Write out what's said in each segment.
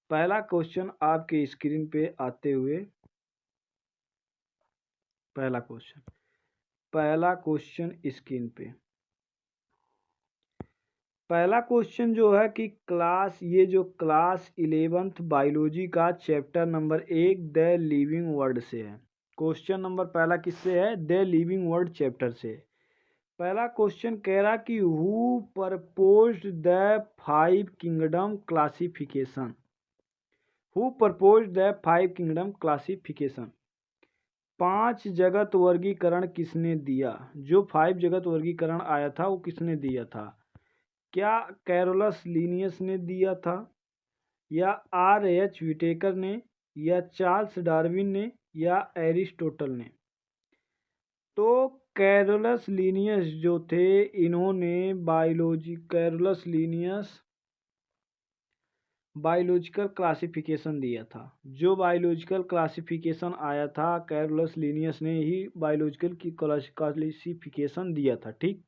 पहला क्वेश्चन आपके स्क्रीन पे आते हुए पहला क्वेश्चन स्क्रीन पे पहला क्वेश्चन जो है कि क्लास 11th बायोलॉजी का chapter number 1 the living world से है। क्वेश्चन नंबर पहला किससे है? द लिविंग वर्ल्ड चैप्टर से। पहला क्वेश्चन कह रहा कि who proposed the 5 kingdom classification. Who proposed the 5 kingdom classification. 5 जगत वर्गीकरण किसने दिया? जो 5 जगत वर्गीकरण आया था वो किसने दिया था? क्या कैरोलस लीनियस ने दिया था, या R.H. विटेकर ने, या चार्ल्स डार्विन ने, या एरिस्टोटल ने? तो कैरोलस लीनियस जो थे इन्होंने कैरोलस लीनियस बायोलॉजिकल क्लासिफिकेशन दिया था। जो बायोलॉजिकल क्लासिफिकेशन आया था कैरोलस लीनियस ने ही बायोलॉजिकल की क्लासिफिकेशन दिया था। ठीक।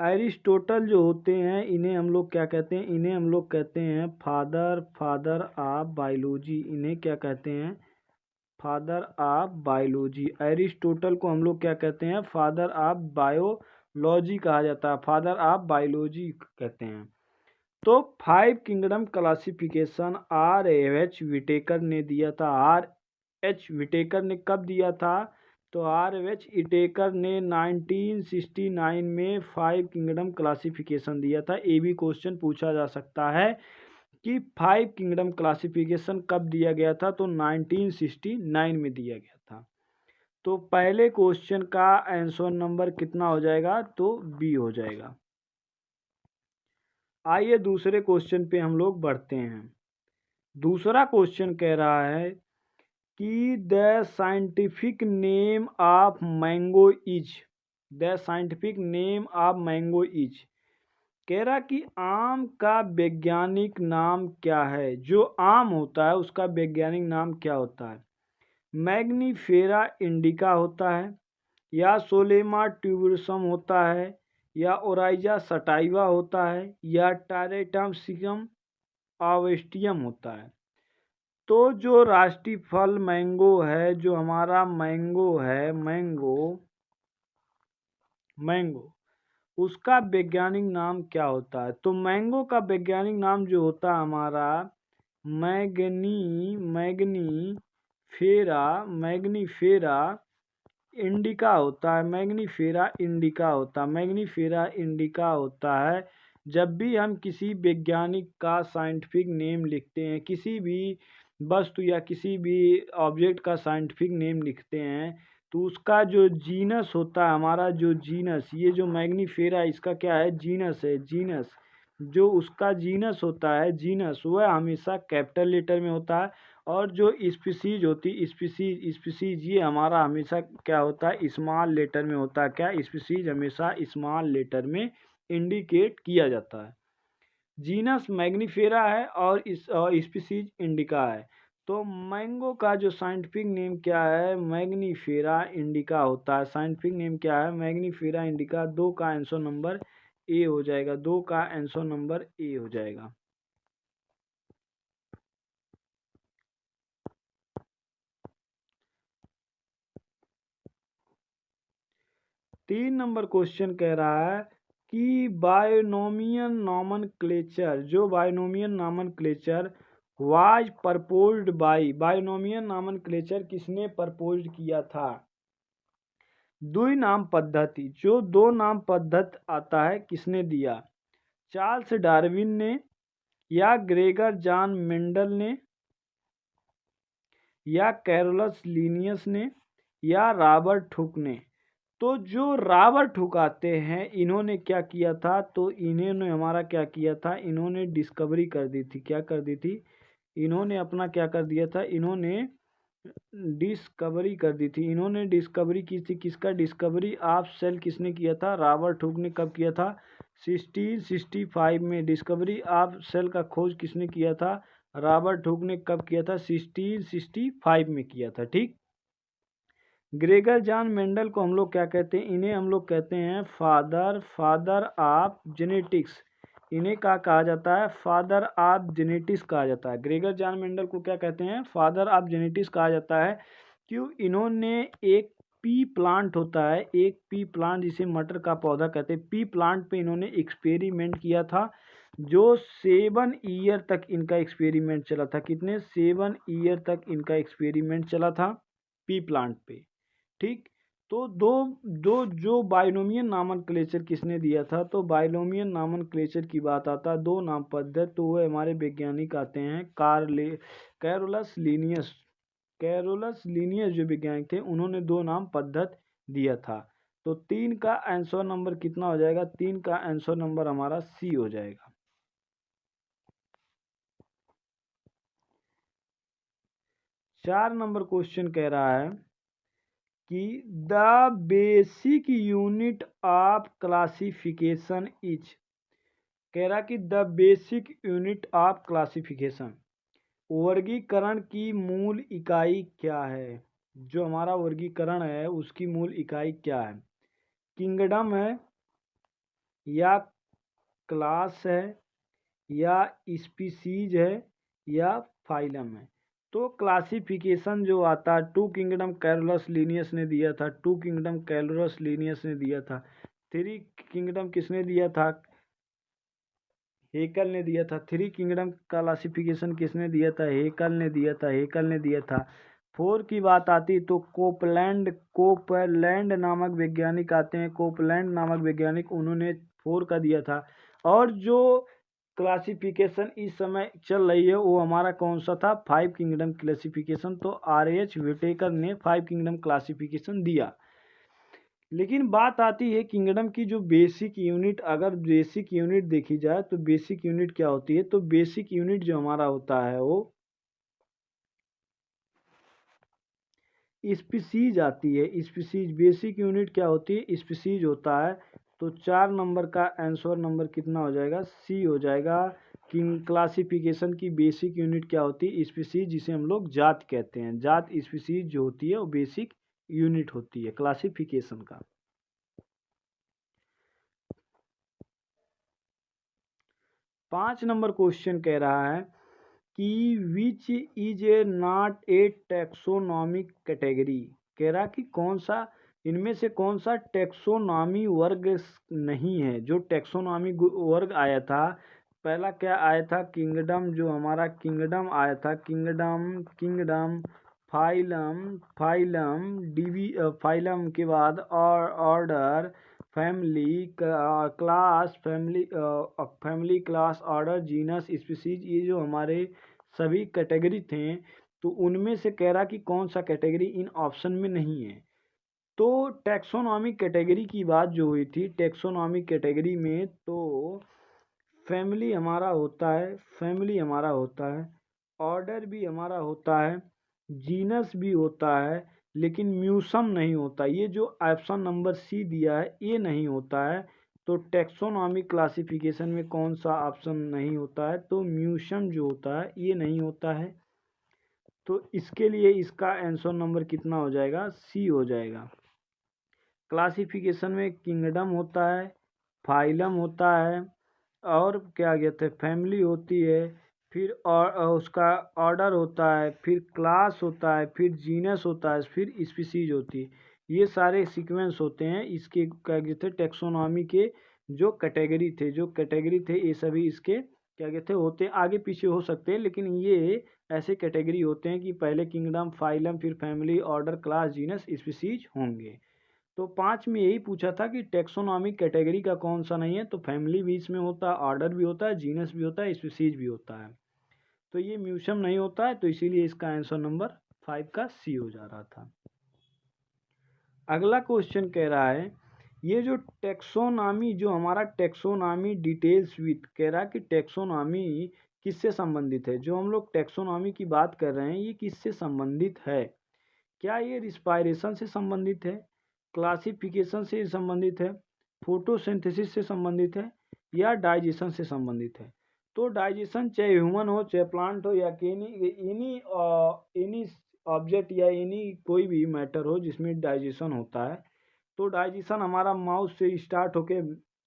एरिस्टोटल जो होते हैं इन्हें हम लोग क्या कहते हैं? इन्हें हम लोग कहते हैं फादर ऑफ बायोलॉजी। इन्हें क्या कहते हैं? Father of biology. एरिस्टोटल को हम लोग क्या कहते हैं? फादर ऑफ बायोलॉजी कहा जाता है, फादर ऑफ बायोलॉजी कहते हैं। तो 5 किंगडम क्लासिफिकेशन R.H. विटेकर ने दिया था। R.H. विटेकर ने कब दिया था? तो R.H. विटेकर ने 1969 में 5 किंगडम क्लासिफिकेशन दिया था। ये भी क्वेश्चन पूछा जा सकता है कि 5 किंगडम क्लासिफिकेशन कब दिया गया था? तो 1969 में दिया गया था। तो पहले क्वेश्चन का आंसर नंबर कितना हो जाएगा? तो बी हो जाएगा। आइए दूसरे क्वेश्चन पे हम लोग बढ़ते हैं। दूसरा क्वेश्चन कह रहा है कि the scientific name of mango is. The scientific name of mango is. कह रहा कि आम का वैज्ञानिक नाम क्या है? जो आम होता है उसका वैज्ञानिक नाम क्या होता है? मैग्नीफेरा इंडिका होता है, या सोलेमा ट्यूबरसम होता है, या ओराइजा सटाइवा होता है, या टारेटमसिकम ऑवेस्टियम होता है। तो जो राष्ट्रीय फल मैंगो है, जो हमारा मैंगो है, मैंगो उसका वैज्ञानिक नाम क्या होता है? तो मैंगो का वैज्ञानिक नाम जो होता है हमारा मैग्नीफेरा इंडिका होता है। मैग्नीफेरा इंडिका होता है। जब भी हम किसी वैज्ञानिक का साइंटिफिक नेम लिखते हैं, किसी भी वस्तु या किसी भी ऑब्जेक्ट का साइंटिफिक नेम लिखते हैं, तो उसका जो जीनस होता है, हमारा जो जीनस, ये जो मैग्नीफेरा इसका क्या है? जीनस है। जीनस जो उसका जीनस होता है, जीनस वह हमेशा कैपिटल लेटर में होता है। और जो स्पीसीज होती है, स्पीसीज ये हमारा हमेशा क्या होता है? स्मॉल लेटर में होता है। क्या? स्पीसीज हमेशा स्मॉल लेटर में इंडिकेट किया जाता है। जीनस मैग्नीफेरा है और स्पीसीज इंडिका है। तो मैंगो का जो साइंटिफिक नेम क्या है? मैग्नीफेरा इंडिका होता है। साइंटिफिक नेम क्या है? Mangifera indica. 2 का आंसर नंबर ए हो जाएगा। 2 का आंसर नंबर ए हो जाएगा। तीन नंबर क्वेश्चन कह रहा है कि बायोनोमियल नॉमेनक्लेचर। जो binomial nomenclature was proposed by. Binomial nomenclature किसने प्रपोज्ड किया था? द्विनाम पद्धति। जो 2 नाम पद्धति आता है किसने दिया? चार्ल्स डार्विन ने, या ग्रेगर जॉन मेंडल ने, या कैरोलस लीनियस ने, या रॉबर्ट हुक ने? तो जो रॉबर्ट हुक आते हैं इन्होंने क्या किया था? तो इन्होंने हमारा क्या किया था? इन्होंने डिस्कवरी कर दी थी। क्या कर दी थी? इन्होंने अपना क्या कर दिया था? इन्होंने डिस्कवरी कर दी थी। इन्होंने डिस्कवरी की थी। किसका डिस्कवरी ऑफ सेल किसने किया था? रॉबर्ट हुक ने। कब किया था? 1665 में। डिस्कवरी ऑफ सेल का खोज किसने किया था? रॉबर्ट हुक ने। कब किया था? 1665 में किया था। ठीक। ग्रेगर जॉन मेंडल को हम लोग क्या कहते हैं? इन्हें हम लोग कहते हैं फादर ऑफ जेनेटिक्स। इन्हें क्या कहा जाता है? फादर ऑफ जेनेटिक्स कहा जाता है। ग्रेगर जॉन मेंडल को क्या कहते हैं? फादर ऑफ जेनेटिक्स कहा जाता है। क्यों? इन्होंने एक पी प्लांट होता है, एक पी प्लांट जिसे मटर का पौधा कहते हैं, पी प्लांट पे इन्होंने एक्सपेरिमेंट किया था, जो 7 ईयर तक इनका एक्सपेरिमेंट चला था। कितने? 7 ईयर तक इनका एक्सपेरिमेंट चला था पी प्लांट पे। ठीक, तो दो दो जो बाइनोमियल नॉमेनक्लेचर किसने दिया था? तो बाइनोमियल नॉमेनक्लेचर की बात आता है, दो नाम पद्धति, तो वो हमारे वैज्ञानिक आते हैं कैरोलस लीनियस। कैरोलस लीनियस जो वैज्ञानिक थे, उन्होंने दो नाम पद्धति दिया था। तो 3 का आंसर नंबर कितना हो जाएगा? 3 का आंसर नंबर हमारा सी हो जाएगा। 4 नंबर क्वेश्चन कह रहा है कि the basic unit of classification is, कह रहा कि the basic unit of classification, वर्गीकरण की मूल इकाई क्या है? जो हमारा वर्गीकरण है उसकी मूल इकाई क्या है? किंगडम है, या क्लास है, या स्पीसीज है, या फाइलम है? तो क्लासिफिकेशन जो आता है, टू किंगडम कैरोलस लीनियस ने दिया था, टू किंगडम कैरोलस लीनियस ने दिया था। थ्री किंगडम किसने दिया था? हेकल ने दिया था। थ्री किंगडम क्लासिफिकेशन किसने दिया था? हेकल ने दिया था, हेकल ने दिया था। 4 की बात आती तो कोपलैंड नामक वैज्ञानिक आते हैं, कोपलैंड नामक वैज्ञानिक, उन्होंने 4 का दिया था। और जो क्लासिफिकेशन इस समय चल रही है वो हमारा कौन सा था? 5 किंगडम क्लासिफिकेशन। तो R.H. व्हिटेकर ने 5 किंगडम क्लासिफिकेशन दिया। लेकिन बात आती है किंगडम की जो बेसिक यूनिट, अगर बेसिक यूनिट देखी जाए तो बेसिक यूनिट क्या होती है? तो बेसिक यूनिट जो हमारा होता है वो स्पीसीज आती है। स्पीसीज बेसिक यूनिट क्या होती है? स्पीसीज होता है। तो 4 नंबर का आंसर नंबर कितना हो जाएगा? सी हो जाएगा। किंग क्लासिफिकेशन की बेसिक यूनिट क्या होती है? स्पीसीज, जिसे हम लोग जात कहते हैं। जात स्पीसीज जो होती है वो बेसिक यूनिट होती है क्लासिफिकेशन का। 5 नंबर क्वेश्चन कह रहा है कि which is a not a taxonomic category, कह रहा कि कौन सा इनमें से कौन सा टैक्सोनॉमी वर्ग नहीं है? जो टैक्सोनॉमी वर्ग आया था, पहला क्या आया था? किंगडम, जो हमारा किंगडम आया था, किंगडम, फाइलम फाइलम के बाद order, family, class, family, class, order, genus, species, ये जो हमारे सभी कैटेगरी थे, तो उनमें से कह रहा कि कौन सा कैटेगरी इन ऑप्शन में नहीं है? तो टैक्सोनॉमिक कैटेगरी की बात जो हुई थी, टैक्सोनॉमिक कैटेगरी में तो फैमिली हमारा होता है, फैमिली हमारा होता है, ऑर्डर भी हमारा होता है, जीनस भी होता है, लेकिन म्यूसम नहीं होता। ये जो ऑप्शन नंबर सी दिया है ये नहीं होता है। तो टैक्सोनॉमिक क्लासिफिकेशन में कौन सा ऑप्शन नहीं होता है? तो म्यूसम जो होता है ये नहीं होता है। तो इसके लिए इसका आंसर नंबर कितना हो जाएगा? सी हो जाएगा। क्लासिफिकेशन में किंगडम होता है, फाइलम होता है, और क्या कहते हैं, फैमिली होती है, फिर और उसका ऑर्डर होता है, फिर क्लास होता है, फिर जीनस होता है, फिर स्पीसीज होती है। ये सारे सीक्वेंस होते हैं इसके, क्या कहते हैं, टैक्सोनॉमी के जो कैटेगरी थे ये सभी इसके क्या कहते हैं होते हैं। आगे पीछे हो सकते हैं, लेकिन ये ऐसे कैटेगरी होते हैं कि पहले किंगडम, फाइलम, फिर family, order, class, genus, species होंगे। तो 5 में यही पूछा था कि टैक्सोनॉमिक कैटेगरी का कौन सा नहीं है? तो फैमिली भी इसमें होता है, ऑर्डर भी होता है, जीनस भी होता है, स्पीसीज भी होता है। तो ये म्यूसियम नहीं होता है, तो इसीलिए इसका आंसर नंबर 5 का सी हो जा रहा था। अगला क्वेश्चन कह रहा है, ये जो टैक्सोनॉमी, जो हमारा टैक्सोनॉमी डिटेल्स विथ, कह रहा है कि टैक्सोनॉमी किससे संबंधित है? जो हम लोग टैक्सोनॉमी की बात कर रहे हैं ये किससे संबंधित है? क्या ये रिस्पायरेशन से संबंधित है, क्लासिफिकेशन से संबंधित है, फोटोसिंथेसिस से संबंधित है, या डाइजेशन से संबंधित है? तो डाइजेशन चाहे ह्यूमन हो, चाहे प्लांट हो, या एनी ऑब्जेक्ट, या एनी कोई भी मैटर हो जिसमें डाइजेशन होता है, तो डाइजेशन हमारा माउथ से स्टार्ट होके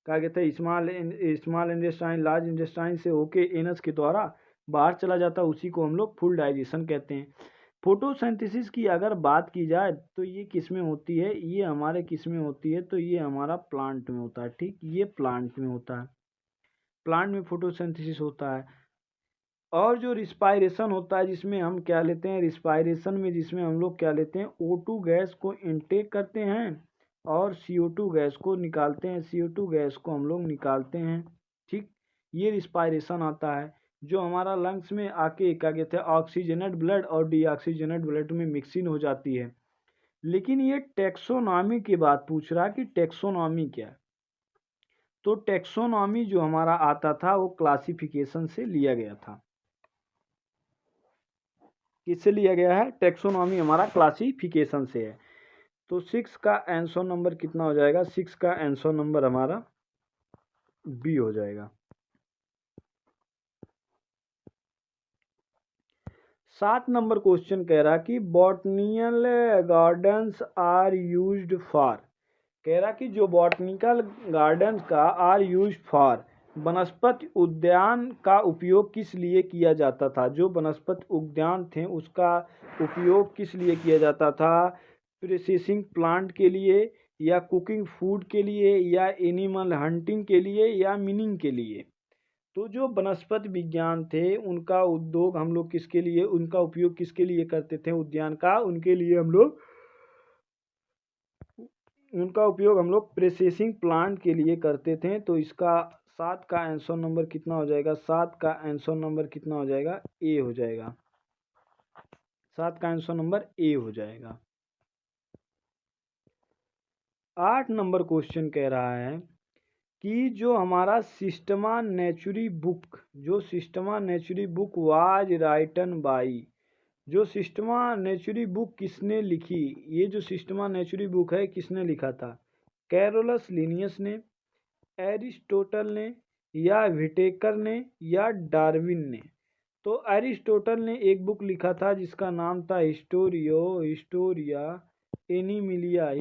क्या कहते हैं, स्मॉल इंटेस्टाइन लार्ज इंटेस्टाइन से होके एनस के द्वारा बाहर चला जाता है, उसी को हम लोग फुल डाइजेशन कहते हैं। फोटोसिंथेसिस की अगर बात की जाए तो ये किस में होती है, ये हमारे किस में होती है, तो ये हमारा प्लांट में होता है। ठीक, ये प्लांट में होता है, प्लांट में फोटोसिंथेसिस होता है। और जो रिस्पायरेशन होता है, जिसमें हम क्या लेते हैं, रिस्पायरेशन में जिसमें हम लोग क्या लेते हैं, O2 गैस को इनटेक करते हैं और CO2 गैस को निकालते हैं, CO2 गैस को हम लोग निकालते हैं। ठीक, ये रिस्पायरेशन आता है, जो हमारा लंग्स में आके क्या कहते हैं, ऑक्सीजनेट ब्लड और डीऑक्सीजनेट ब्लड में मिक्सिंग हो जाती है। लेकिन ये टेक्सोनॉमी की बात पूछ रहा है कि टेक्सोनॉमी क्या है, तो टेक्सोनॉमी जो हमारा आता था वो क्लासिफिकेशन से लिया गया था। किससे लिया गया है, टेक्सोनॉमी हमारा क्लासिफिकेशन से है। तो 6 का आंसर नंबर कितना हो जाएगा, 6 का आंसर नंबर हमारा बी हो जाएगा। 7 नंबर क्वेश्चन कह रहा कि botanical gardens are used for, कह रहा कि जो बॉटनिकल गार्डन्स का आर यूज्ड फॉर, वनस्पति उद्यान का उपयोग किस लिए किया जाता था, जो वनस्पति उद्यान थे उसका उपयोग किस लिए किया जाता था, प्रोसेसिंग प्लांट के लिए या कुकिंग फूड के लिए या एनिमल हंटिंग के लिए या मीनिंग के लिए। तो जो वनस्पति विज्ञान थे उनका उद्योग हम लोग किसके लिए, उनका उपयोग किसके लिए करते थे, उद्यान का, उनके लिए हम लोग उनका उपयोग हम लोग प्रोसेसिंग प्लांट के लिए करते थे। तो इसका 7 का आंसर नंबर कितना हो जाएगा, 7 का आंसर नंबर कितना हो जाएगा, ए हो जाएगा। 7 का आंसर नंबर ए हो जाएगा। 8 नंबर क्वेश्चन कह रहा है कि जो हमारा सिस्टमा नेचुरी बुक, जो Systema नेचुरी book was written by, जो सिस्टमा नेचुरी बुक किसने लिखी, ये जो सिस्टमा नेचुरी बुक है किसने लिखा था, कैरोलस लिनियस ने, एरिस्टोटल ने या विटेकर ने या डार्विन ने। तो एरिस्टोटल ने एक बुक लिखा था जिसका नाम था हिस्टोरिया एनीमिलिया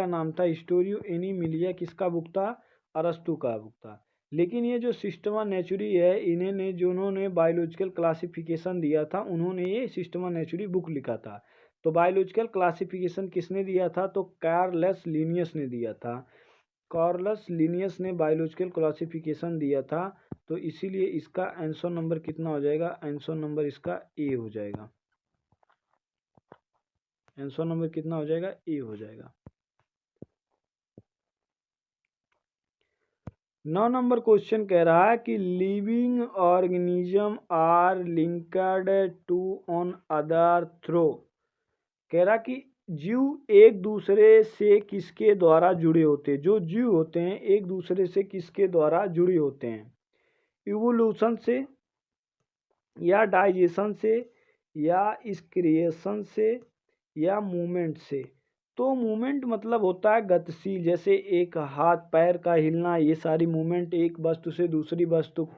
नाम था, हिस्टोरियो एनीमिलिया किसका बुक था, अरस्तु का बुक था। लेकिन ये जो सिस्टमा नेचुरी है, इन्होंने जिन्होंने बायोलॉजिकल क्लासिफिकेशन दिया था, उन्होंने ये सिस्टमा नेचुरी बुक लिखा था। तो बायोलॉजिकल क्लासिफिकेशन किसने दिया था, तो कार्लस लिनियस ने दिया था। कार्लस लिनियस ने बायोलॉजिकल क्लासिफिकेशन दिया था। तो इसीलिए इसका आंसर नंबर कितना हो जाएगा, आंसर नंबर इसका ए हो जाएगा। आंसर नंबर कितना हो जाएगा, ए हो जाएगा। 9 नंबर क्वेश्चन कह रहा है कि living organism are linked to on other through, कह रहा कि जीव एक दूसरे से किसके द्वारा जुड़े होते हैं, जो जीव होते हैं एक दूसरे से किसके द्वारा जुड़े होते हैं, इवोल्यूशन से या डाइजेशन से या एक्सक्रिएशन से या मूवमेंट से। तो मूवमेंट मतलब होता है गतिशील, जैसे एक हाथ पैर का हिलना, ये सारी मूवमेंट, एक वस्तु से दूसरी वस्तु,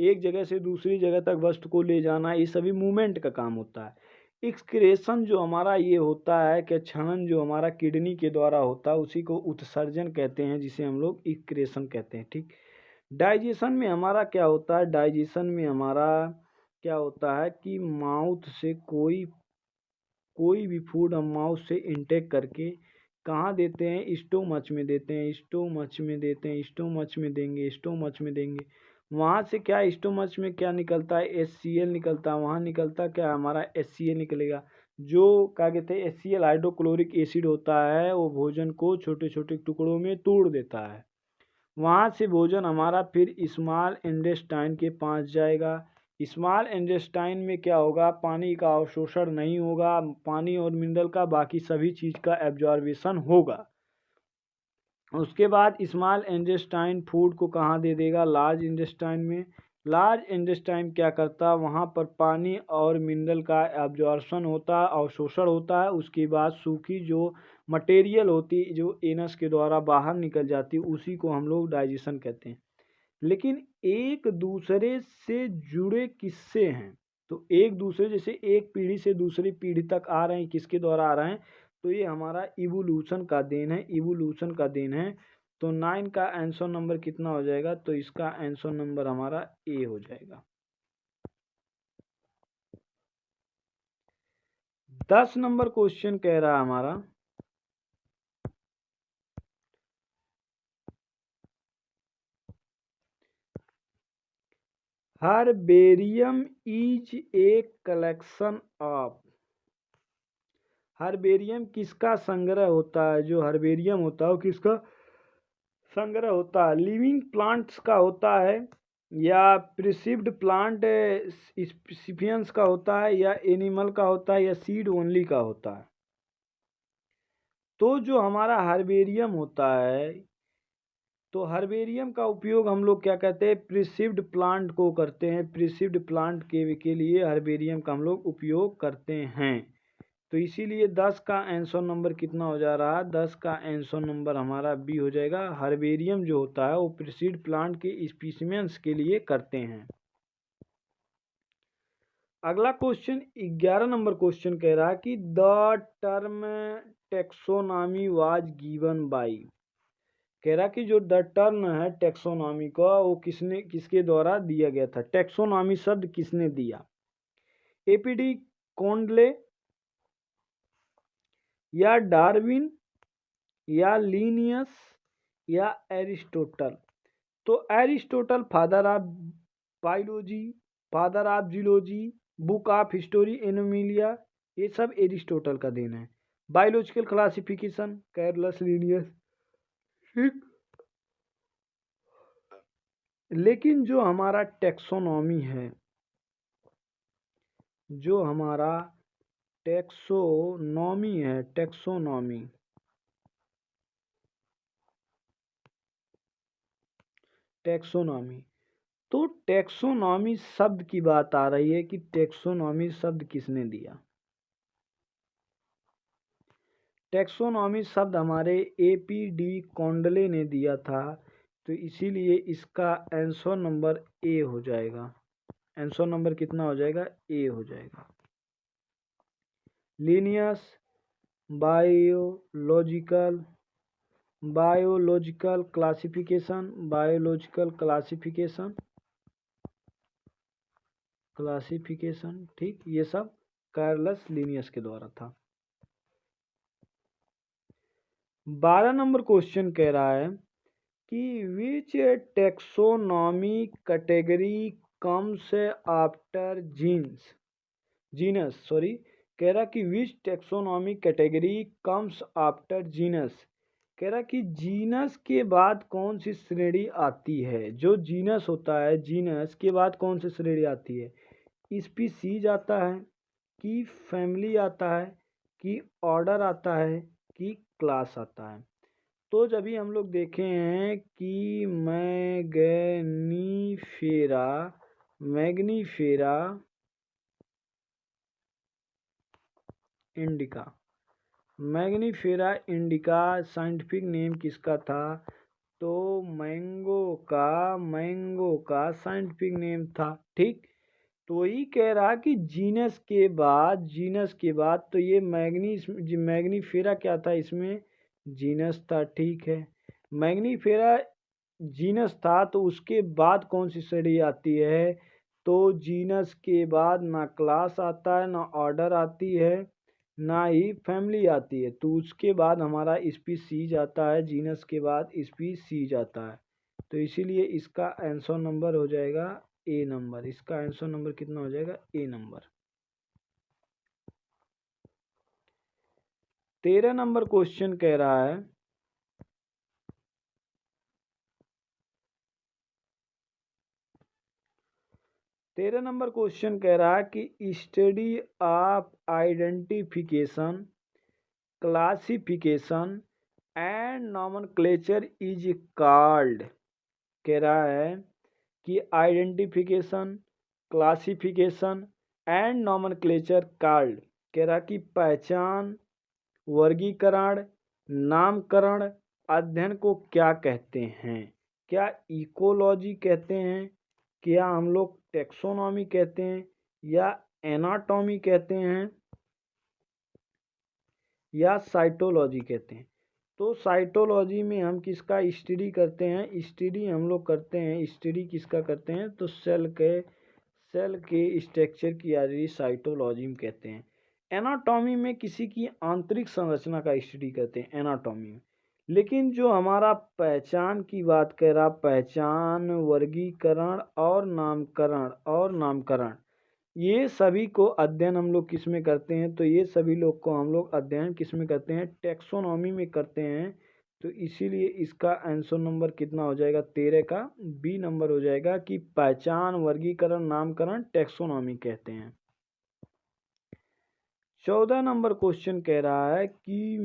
एक जगह से दूसरी जगह तक वस्तु को ले जाना, ये सभी मूवमेंट का काम होता है। एक्सक्रेशन जो हमारा ये होता है कि क्षरण जो हमारा किडनी के द्वारा होता है उसी को उत्सर्जन कहते हैं, जिसे हम लोग एक्सक्रेशन कहते हैं। ठीक, डाइजेशन में हमारा क्या होता है, डाइजेशन में हमारा क्या होता है कि माउथ से कोई भी फूड हम माउथ से इनटेक करके कहाँ देते हैं, स्टोमच में देते हैं, स्टोमच में देते हैं, स्टोमच में देंगे, स्टोमच में देंगे। वहाँ से क्या स्टोमच में क्या निकलता है, HCl निकलता है, वहाँ निकलता क्या हमारा HCl निकलेगा, जो क्या कहते हैं HCl हाइड्रोक्लोरिक एसिड होता है, वो भोजन को छोटे छोटे टुकड़ों में तोड़ देता है। वहाँ से भोजन हमारा फिर स्मॉल इंटेस्टाइन के पास जाएगा। स्मॉल इंटेस्टाइन में क्या होगा, पानी का अवशोषण नहीं होगा, पानी और मिनरल का बाकी सभी चीज़ का एब्जॉर्बेशन होगा। उसके बाद स्मॉल इंटेस्टाइन फूड को कहाँ दे देगा, लार्ज इंटेस्टाइन में। लार्ज इंटेस्टाइन क्या करता है, वहाँ पर पानी और मिनरल का एब्जॉर्बन होता है, अवशोषण होता है। उसके बाद सूखी जो मटेरियल होती है जो एनस के द्वारा बाहर निकल जाती है, उसी को हम लोग डाइजेशन कहते हैं। लेकिन एक दूसरे से जुड़े किससे हैं, तो एक दूसरे, जैसे एक पीढ़ी से दूसरी पीढ़ी तक आ रहे हैं, किसके द्वारा आ रहे हैं, तो ये हमारा इवोल्यूशन का देन है, इवोल्यूशन का देन है। तो 9 का आंसर नंबर कितना हो जाएगा? तो इसका आंसर नंबर हमारा ए हो जाएगा। 10 नंबर क्वेश्चन कह रहा है हमारा herbarium is a collection of. Herbarium किसका संग्रह होता है? जो हर्बेरियम होता है वो किसका संग्रह होता है? लिविंग प्लांट्स का होता है, या प्रिसिव्ड प्लांट स्पीशियंस का होता है, या एनिमल का होता है, या सीड ओनली का होता है? तो जो हमारा हर्बेरियम होता है, तो हर्बेरियम का उपयोग हम लोग क्या कहते हैं? प्रिसिव्ड प्लांट को करते हैं। प्रिसिव्ड प्लांट के लिए हर्बेरियम का हम लोग उपयोग करते हैं। तो इसीलिए 10 का आंसर नंबर कितना हो जा रहा है? 10 का आंसर नंबर हमारा बी हो जाएगा। हर्बेरियम जो होता है वो प्रिसिव्ड प्लांट के स्पीसीमेंस के लिए करते हैं। अगला क्वेश्चन 11 नंबर क्वेश्चन कह रहा है कि the term taxonomy was given by. कह रहा कि जो द टर्म है टेक्सोनॉमी का वो किसके द्वारा दिया गया था? टेक्सोनॉमी शब्द किसने दिया? एपीडी कोंडले, या डार्विन, या लीनियस, या एरिस्टोटल? तो Aristotle father of biology, father of geology, book of Historia Animalium, ये सब एरिस्टोटल का देन है। बायोलॉजिकल क्लासिफिकेशन कैरलस लीनियस, ठीक। लेकिन जो हमारा टेक्सोनॉमी है, जो हमारा टेक्सोनॉमी है, टेक्सोनॉमी, टेक्सोनॉमी, तो टेक्सोनॉमी शब्द की बात आ रही है कि टेक्सोनॉमी शब्द किसने दिया? टेक्सोनॉमी शब्द हमारे एपीडी कोंडले ने दिया था। तो इसीलिए इसका आंसर नंबर ए हो जाएगा। आंसर नंबर कितना हो जाएगा? ए हो जाएगा। Linnaeus biological, biological classification, biological classification, classification, ठीक, ये सब कार्लस लीनियस के द्वारा था। 12 नंबर क्वेश्चन कह रहा है कि which taxonomy category comes after genus, कह रहा कि which taxonomy category comes after genus. कह रहा कि जीनस के बाद कौन सी श्रेणी आती है? जो जीनस होता है, जीनस के बाद कौन सी श्रेणी आती है? स्पीसीज आता है, कि फैमिली आता है, कि ऑर्डर आता है, कि क्लास आता है? तो जब भी हम लोग देखे हैं कि Mangifera indica, Mangifera indica scientific name किसका था? तो मैंगो का साइंटिफिक नेम था, ठीक। तो वही कह रहा कि जीनस के बाद तो ये मैग्नीफेरा क्या था? इसमें जीनस था, ठीक है। मैग्नीफेरा जीनस था, तो उसके बाद कौन सी श्रेणी आती है? तो जीनस के बाद ना क्लास आता है, ना ऑर्डर आती है, ना ही फैमिली आती है। तो उसके बाद हमारा स्पीसीज आता है, जीनस के बाद स्पीसीज आता है। तो इसीलिए इसका आंसर नंबर हो जाएगा ए नंबर। इसका आंसर नंबर कितना हो जाएगा? ए नंबर। 13 नंबर क्वेश्चन कह रहा है 13 नंबर क्वेश्चन कह रहा है कि study of identification, classification and nomenclature is called. कह रहा है कि identification, classification and nomenclature called. कह रहा कि पहचान, वर्गीकरण, नामकरण अध्ययन को क्या कहते हैं? क्या इकोलॉजी कहते हैं, क्या हम लोग टेक्सोनॉमी कहते हैं, या एनाटॉमी कहते हैं, या साइटोलॉजी कहते हैं। तो साइटोलॉजी में हम किसका स्टडी करते हैं, स्टडी हम लोग करते हैं, स्टडी किसका करते हैं, तो सेल के स्ट्रक्चर की यानी साइटोलॉजी में कहते हैं। एनाटॉमी में किसी की आंतरिक संरचना का स्टडी करते हैं एनाटॉमी में। लेकिन जो हमारा पहचान की बात कर रहा, पहचान, वर्गीकरण और नामकरण ये सभी को अध्ययन हम लोग किस में करते हैं, तो ये सभी लोग को हम लोग अध्ययन किस में करते हैं, टेक्सोनॉमी में करते हैं। तो इसीलिए इसका आंसर नंबर कितना हो जाएगा, 13 का बी नंबर हो जाएगा कि पहचान, वर्गीकरण, नामकरण टेक्सोनॉमी कहते हैं। 14 नंबर क्वेश्चन कह रहा है कि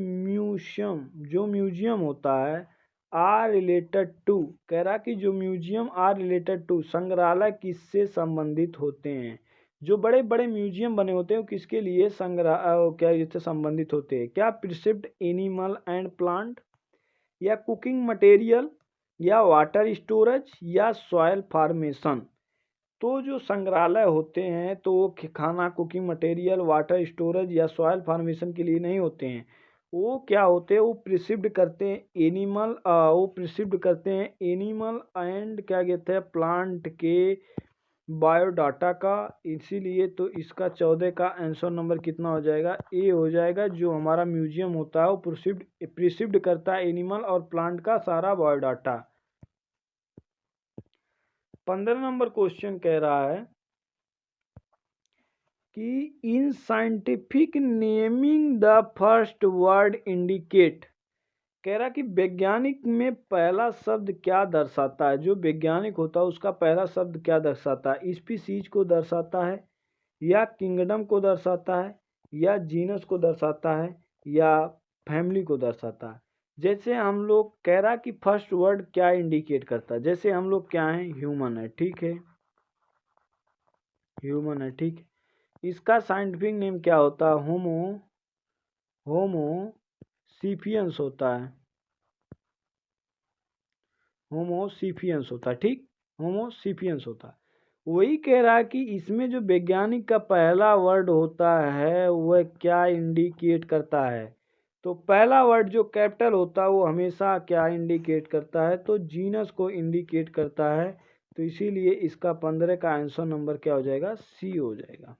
म्यूजियम होता है आर रिलेटेड टू, कह रहा है कि जो म्यूजियम आर रिलेटेड टू, संग्रहालय किससे संबंधित होते हैं। जो बड़े बड़े म्यूजियम बने होते हैं वो किसके लिए क्या इससे संबंधित होते हैं, क्या प्रिजर्व्ड एनिमल एंड प्लांट, या कुकिंग मटेरियल, या वाटर स्टोरेज, या सॉयल फॉर्मेशन। तो जो संग्रहालय होते हैं तो वो खाना, कुकिंग मटेरियल, वाटर स्टोरेज या सॉयल फॉर्मेशन के लिए नहीं होते हैं। वो क्या होते हैं, वो प्रिसिव्ड करते हैं एनिमल एंड क्या कहते हैं प्लांट के बायोडाटा का। इसीलिए तो इसका 14 का आंसर नंबर कितना हो जाएगा, ए हो जाएगा। जो हमारा म्यूजियम होता है वो प्रिसिव्ड करता है एनिमल और प्लांट का सारा बायोडाटा। 15 नंबर क्वेश्चन कह रहा है कि in scientific naming the first word indicate, कह रहा कि वैज्ञानिक में पहला शब्द क्या दर्शाता है, जो वैज्ञानिक होता है उसका पहला शब्द क्या दर्शाता है, स्पीसीज को दर्शाता है, या किंगडम को दर्शाता है, या जीनस को दर्शाता है, या फैमिली को दर्शाता है। जैसे हम लोग कह रहा कि फर्स्ट वर्ड क्या इंडिकेट करता है, जैसे हम लोग क्या है, ह्यूमन है, ठीक है, ह्यूमन है, ठीक है। इसका साइंटिफिक नेम क्या होता है, होमो सीपियंस होता है, होमोसीपियंस होता है, ठीक, होमोसीपियंस होता है। वही कह रहा है कि इसमें जो वैज्ञानिक का पहला वर्ड होता है वह क्या इंडिकेट करता है, तो पहला वर्ड जो कैपिटल होता है वो हमेशा क्या इंडिकेट करता है, तो जीनस को इंडिकेट करता है। तो इसीलिए इसका 15 का आंसर नंबर क्या हो जाएगा, सी हो जाएगा।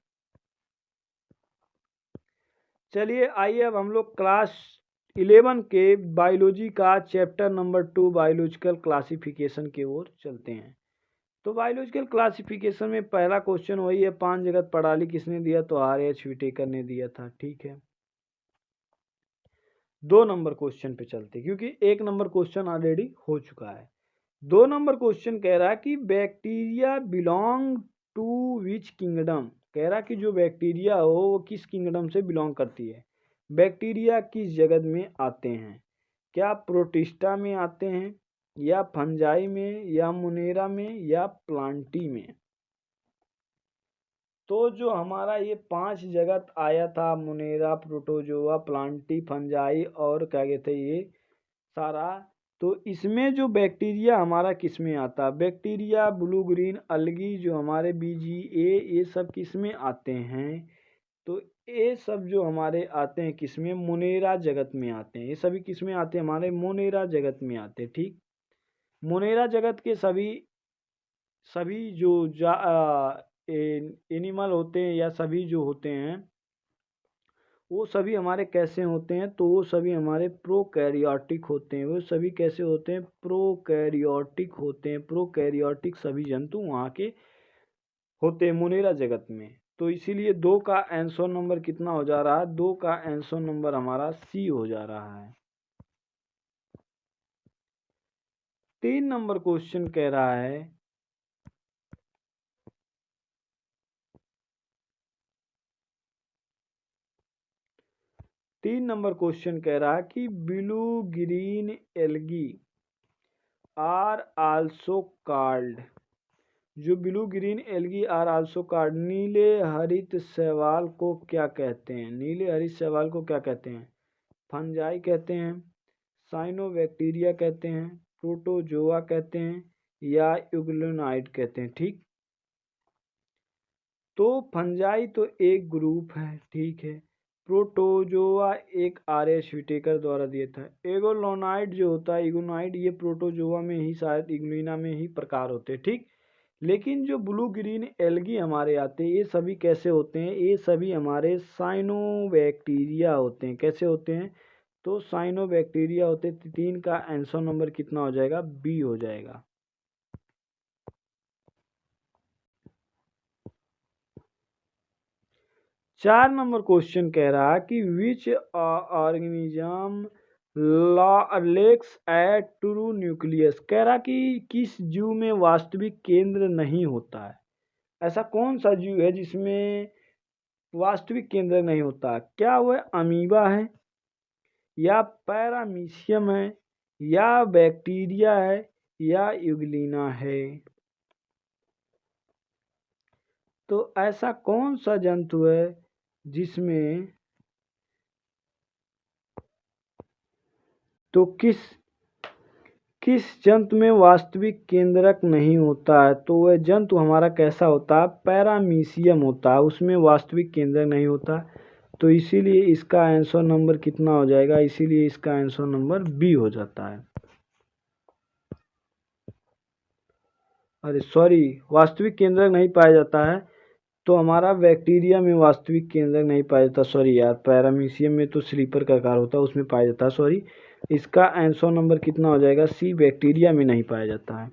चलिए आइए अब हम लोग क्लास 11 के बायोलॉजी का चैप्टर नंबर 2 बायोलॉजिकल क्लासिफिकेशन की ओर चलते हैं। तो बायोलॉजिकल क्लासिफिकेशन में पहला क्वेश्चन वही है, 5 जगत प्रणाली किसने दिया, तो R.H. विटेकर ने दिया था, ठीक है। 2 नंबर क्वेश्चन पे चलते क्योंकि 1 नंबर क्वेश्चन ऑलरेडी हो चुका है। 2 नंबर क्वेश्चन कह रहा है कि bacteria belong to which kingdom, कह रहा कि जो बैक्टीरिया हो वो किस किंगडम से बिलोंग करती है। बैक्टीरिया किस जगत में आते हैं, क्या प्रोटिस्टा में आते हैं, या फंजाई में, या मुनेरा में, या प्लांटी में। तो जो हमारा ये 5 जगत आया था, मुनेरा, प्रोटोजोआ, प्लांटी, फंजाई और क्या कहते हैं ये सारा, तो इसमें जो बैक्टीरिया हमारा किस में आता है, बैक्टीरिया, ब्लू ग्रीन अलगी, जो हमारे BGA, ये सब किस में आते हैं, तो ये सब जो हमारे आते हैं किस में, मुनेरा जगत में आते हैं। ये सभी किस में आते हैं, हमारे मुनेरा जगत में आते हैं, ठीक। मुनेरा जगत के सभी जो एनिमल होते हैं या सभी जो होते हैं वो सभी हमारे कैसे होते हैं, तो वो सभी हमारे प्रोकैरियोटिक होते हैं। वो सभी कैसे होते हैं, प्रोकैरियोटिक होते हैं। प्रोकैरियोटिक सभी जंतु वहाँ के होते हैं मुनेरा जगत में। तो इसीलिए 2 का आंसर नंबर कितना हो जा रहा है, 2 का आंसर नंबर हमारा सी हो जा रहा है। 3 नंबर क्वेश्चन कह रहा है 3 नंबर क्वेश्चन कह रहा है कि blue green algae are also called, जो blue green algae are also called, नीले हरित शैवाल को क्या कहते हैं, नीले हरित शैवाल को क्या कहते हैं, फंजाई कहते हैं, साइनोबैक्टीरिया कहते हैं, प्रोटोजोआ कहते हैं, या यूग्लोनाइट कहते हैं, ठीक। तो फंजाई तो एक ग्रुप है, ठीक है। प्रोटोजोआ एक आर.एस. व्हिटेकर द्वारा दिया था। एगोनोलाइट जो होता है, एगोनाइट, ये प्रोटोजोआ में ही, शायद इग्नुइना में ही प्रकार होते हैं, ठीक। लेकिन जो ब्लू ग्रीन एल्गी हमारे आते हैं, ये सभी कैसे होते हैं? ये सभी हमारे साइनोबैक्टीरिया होते हैं। कैसे होते हैं? तो साइनोबैक्टीरिया होते हैं। 3 का आंसर नंबर कितना हो जाएगा? बी हो जाएगा। चार नंबर क्वेश्चन कह रहा है कि which organism lacks a true nucleus. कह रहा कि किस जीव में वास्तविक केंद्र नहीं होता है। ऐसा कौन सा जीव है जिसमें वास्तविक केंद्र नहीं होता? क्या वह अमीबा है, या पैरामीशियम है, या बैक्टीरिया है, या यूग्लिना है? तो ऐसा कौन सा जंतु है जिसमें, तो किस जंतु में वास्तविक केंद्रक नहीं होता है? तो वह जंतु हमारा कैसा होता है? पैरामीशियम होता है, उसमें वास्तविक केंद्रक नहीं होता। तो इसीलिए इसका आंसर नंबर कितना हो जाएगा? इसीलिए इसका आंसर नंबर बी हो जाता है। अरे सॉरी, वास्तविक केंद्रक नहीं पाया जाता है तो हमारा बैक्टीरिया में वास्तविक केंद्रक नहीं पाया जाता। सॉरी यार, पैरामीशियम में तो स्लीपर का आकार होता है, उसमें पाया जाता है। सॉरी, इसका आंसर नंबर कितना हो जाएगा? सी, बैक्टीरिया में नहीं पाया जाता है।